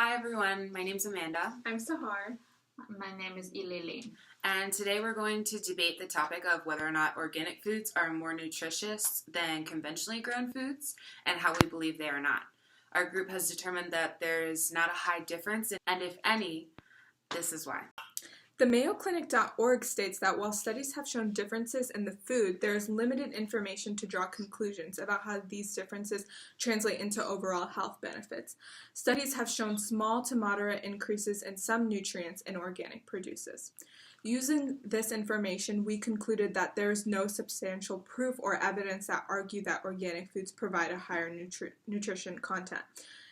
Hi everyone, my name's Amanda. I'm Sahar. My name is Ilili. And today we're going to debate the topic of whether or not organic foods are more nutritious than conventionally grown foods and how we believe they are not. Our group has determined that there is not a high difference, and if any, this is why. The MayoClinic.org states that while studies have shown differences in the food, there is limited information to draw conclusions about how these differences translate into overall health benefits. Studies have shown small to moderate increases in some nutrients in organic produces. Using this information, we concluded that there is no substantial proof or evidence that argue that organic foods provide a higher nutrition content.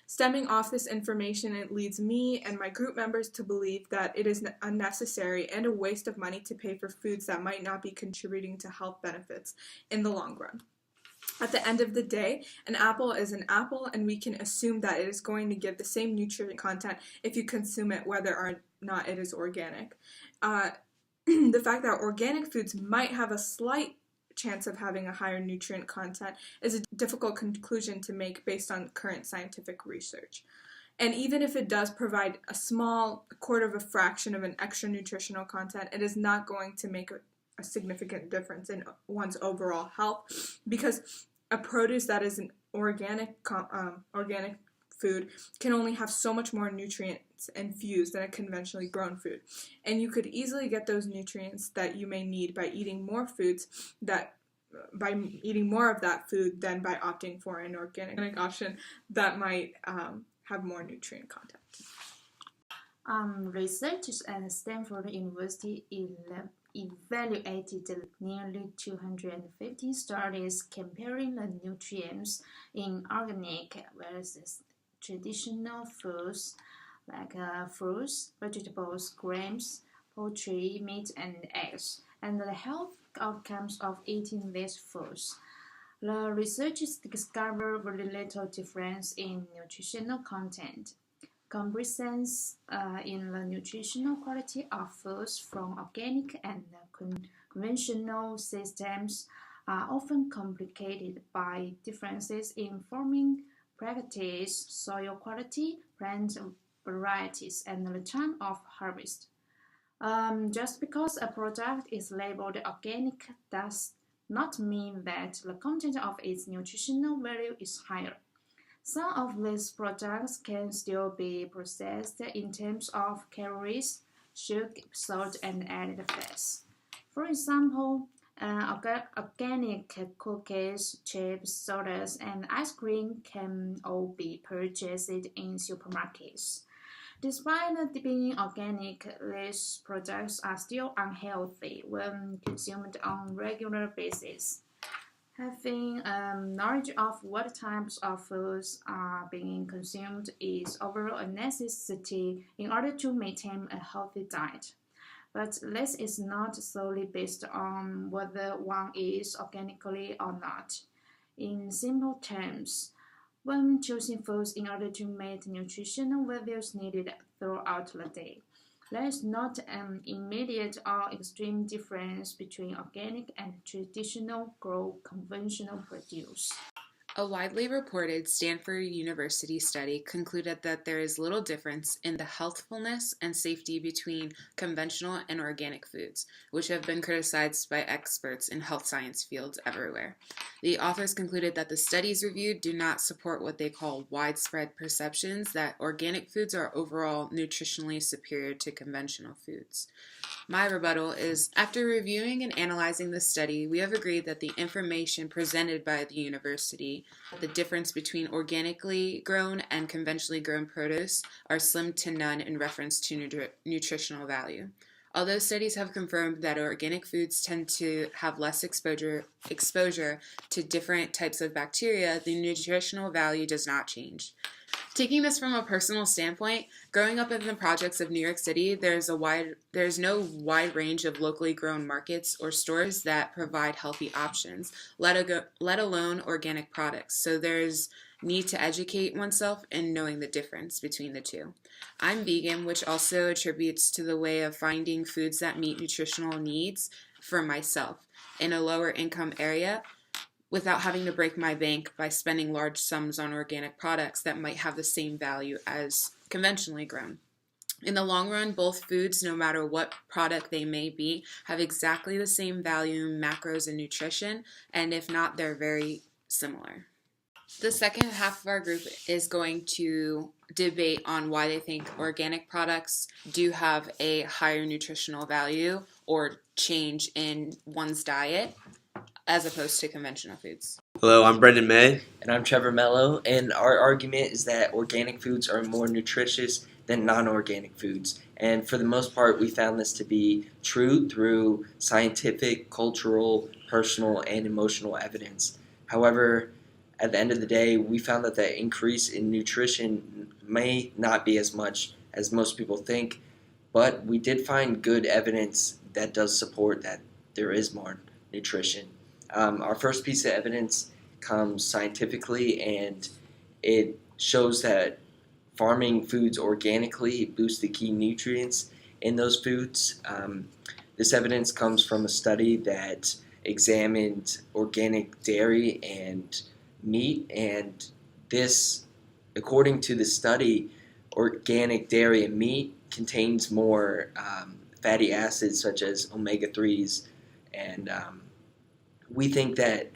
Stemming off this information, it leads me and my group members to believe that it is unnecessary and a waste of money to pay for foods that might not be contributing to health benefits in the long run. At the end of the day, an apple is an apple, and we can assume that it is going to give the same nutrient content if you consume it, whether or not it is organic. The fact that organic foods might have a slight chance of having a higher nutrient content is a difficult conclusion to make based on current scientific research. And even if it does provide a quarter of a fraction of an extra nutritional content, it is not going to make a significant difference in one's overall health, because a produce that is an organic food can only have so much more nutrients infused than a conventionally grown food. And you could easily get those nutrients that you may need by eating more of that food than by opting for an organic option that might have more nutrient content. Researchers at Stanford University evaluated nearly 250 studies comparing the nutrients in organic versus traditional foods like fruits, vegetables, grains, poultry, meat, and eggs, and the health outcomes of eating these foods. The researchers discovered very little difference in nutritional content. Comparisons in the nutritional quality of foods from organic and conventional systems are often complicated by differences in farming practice, soil quality, plant varieties, and the time of harvest. Just because a product is labeled organic does not mean that the content of its nutritional value is higher. Some of these products can still be processed in terms of calories, sugar, salt, and added fats. For example, organic cookies, chips, sodas, and ice cream can all be purchased in supermarkets. Despite being organic, these products are still unhealthy when consumed on a regular basis. Having knowledge of what types of foods are being consumed is overall a necessity in order to maintain a healthy diet. But this is not solely based on whether one is organically or not. In simple terms, when choosing foods in order to meet nutritional values needed throughout the day, there is not an immediate or extreme difference between organic and traditional grown conventional produce. A widely reported Stanford University study concluded that there is little difference in the healthfulness and safety between conventional and organic foods, which have been criticized by experts in health science fields everywhere. The authors concluded that the studies reviewed do not support what they call widespread perceptions that organic foods are overall nutritionally superior to conventional foods. My rebuttal is, after reviewing and analyzing the study, we have agreed that the information presented by the university, the difference between organically grown and conventionally grown produce, are slim to none in reference to nutritional value. Although studies have confirmed that organic foods tend to have less exposure to different types of bacteria, the nutritional value does not change. Taking this from a personal standpoint, growing up in the projects of New York City, there's no wide range of locally grown markets or stores that provide healthy options, let alone organic products. So there's need to educate oneself in knowing the difference between the two. I'm vegan, which also attributes to the way of finding foods that meet nutritional needs for myself in a lower income area without having to break my bank by spending large sums on organic products that might have the same value as conventionally grown. In the long run, both foods, no matter what product they may be, have exactly the same value in macros and nutrition, and if not, they're very similar. The second half of our group is going to debate on why they think organic products do have a higher nutritional value or change in one's diet as opposed to conventional foods. Hello, I'm Brendan May. And I'm Trevor Mello, and our argument is that organic foods are more nutritious than non-organic foods. And for the most part, we found this to be true through scientific, cultural, personal, and emotional evidence. However, at the end of the day, we found that the increase in nutrition may not be as much as most people think, but we did find good evidence that does support that there is more nutrition. Our first piece of evidence comes scientifically, and it shows that farming foods organically boosts the key nutrients in those foods. This evidence comes from a study that examined organic dairy and meat, and this, according to the study, organic dairy and meat contains more fatty acids such as omega-3s, and we think that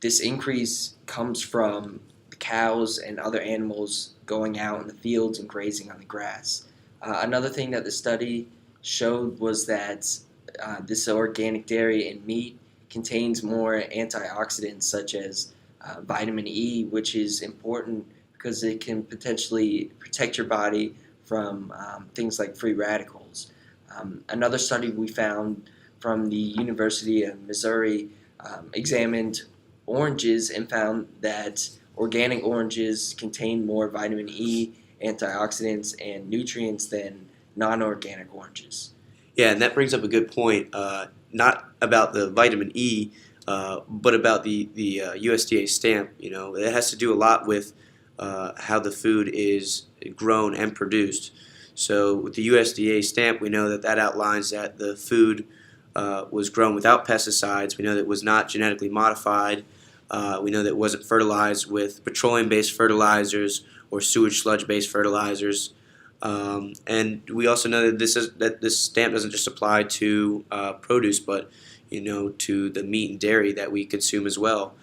this increase comes from the cows and other animals going out in the fields and grazing on the grass. Another thing that the study showed was that this organic dairy and meat contains more antioxidants such as vitamin E, which is important because it can potentially protect your body from things like free radicals. Another study we found from the University of Missouri examined oranges and found that organic oranges contain more vitamin E, antioxidants, and nutrients than non-organic oranges. Yeah, and that brings up a good point, not about the vitamin E, but about the USDA stamp. You know, it has to do a lot with how the food is grown and produced. So with the USDA stamp, we know that that outlines that the food was grown without pesticides. We know that it was not genetically modified. We know that it wasn't fertilized with petroleum-based fertilizers or sewage sludge-based fertilizers. And we also know that this stamp doesn't just apply to produce, but to the meat and dairy that we consume as well.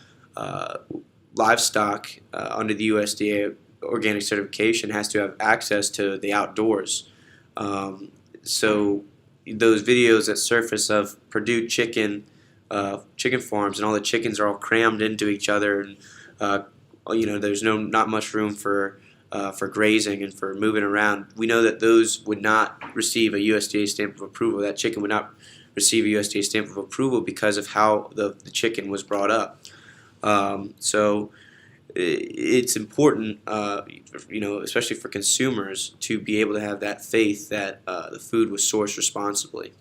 Livestock under the USDA organic certification has to have access to the outdoors. So those videos that surface of Purdue chicken farms, and all the chickens are all crammed into each other, and there's not much room for grazing and for moving around. We know that those would not receive a USDA stamp of approval. That chicken would not receive a USDA stamp of approval because of how the chicken was brought up. So it's important, especially for consumers, to be able to have that faith that the food was sourced responsibly.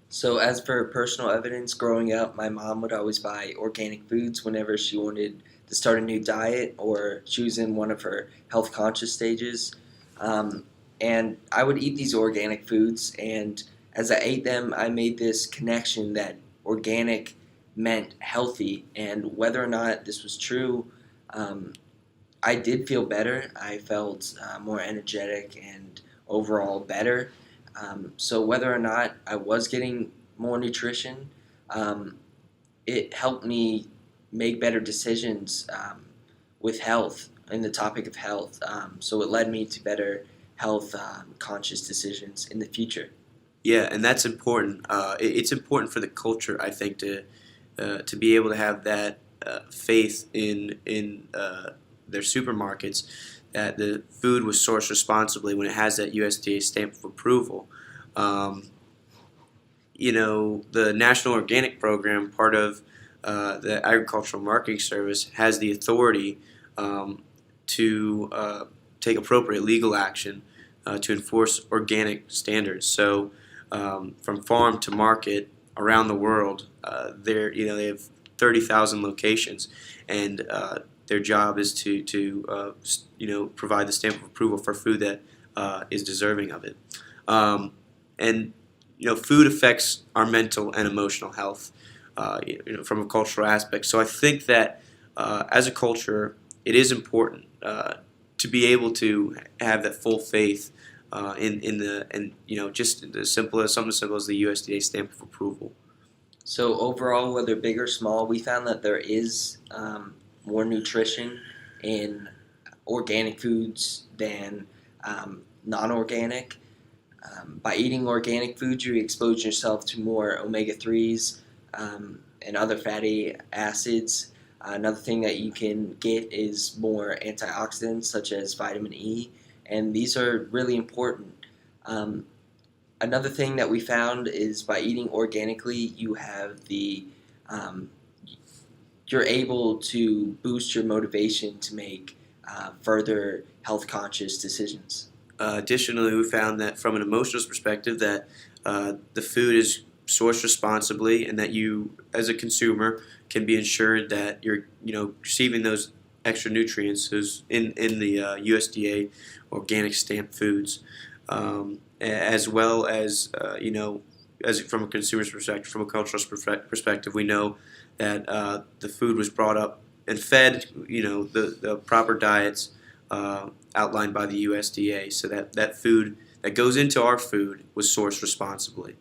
So as for personal evidence, growing up, my mom would always buy organic foods whenever she wanted to start a new diet or she was in one of her health conscious stages. And I would eat these organic foods, and as I ate them, I made this connection that organic meant healthy, and whether or not this was true, I did feel better. I felt more energetic and overall better. So whether or not I was getting more nutrition, it helped me make better decisions with health, in the topic of health. So it led me to better health conscious decisions in the future. Yeah, and that's important. It's important for the culture, I think, to be able to have that faith in their supermarkets that the food was sourced responsibly when it has that USDA stamp of approval. The National Organic Program, part of the Agricultural Marketing Service, has the authority to take appropriate legal action to enforce organic standards. So from farm to market around the world, they have 30,000 locations, and their job is to provide the stamp of approval for food that is deserving of it. And food affects our mental and emotional health. from a cultural aspect. So I think that as a culture, it is important to be able to have that full faith just as simple as something as simple as the USDA stamp of approval. So overall, whether big or small, we found that there is more nutrition in organic foods than non-organic. By eating organic foods, you expose yourself to more omega-3s and other fatty acids. Another thing that you can get is more antioxidants such as vitamin E, and these are really important. Another thing that we found is by eating organically, you have you're able to boost your motivation to make further health conscious decisions. Additionally, we found that from an emotional perspective that the food is sourced responsibly and that you, as a consumer, can be ensured that you're receiving those extra nutrients in the USDA organic stamped foods, as well as as from a consumer's perspective, from a cultural perspective, we know that the food was brought up and fed the proper diets outlined by the USDA, so that food that goes into our food was sourced responsibly.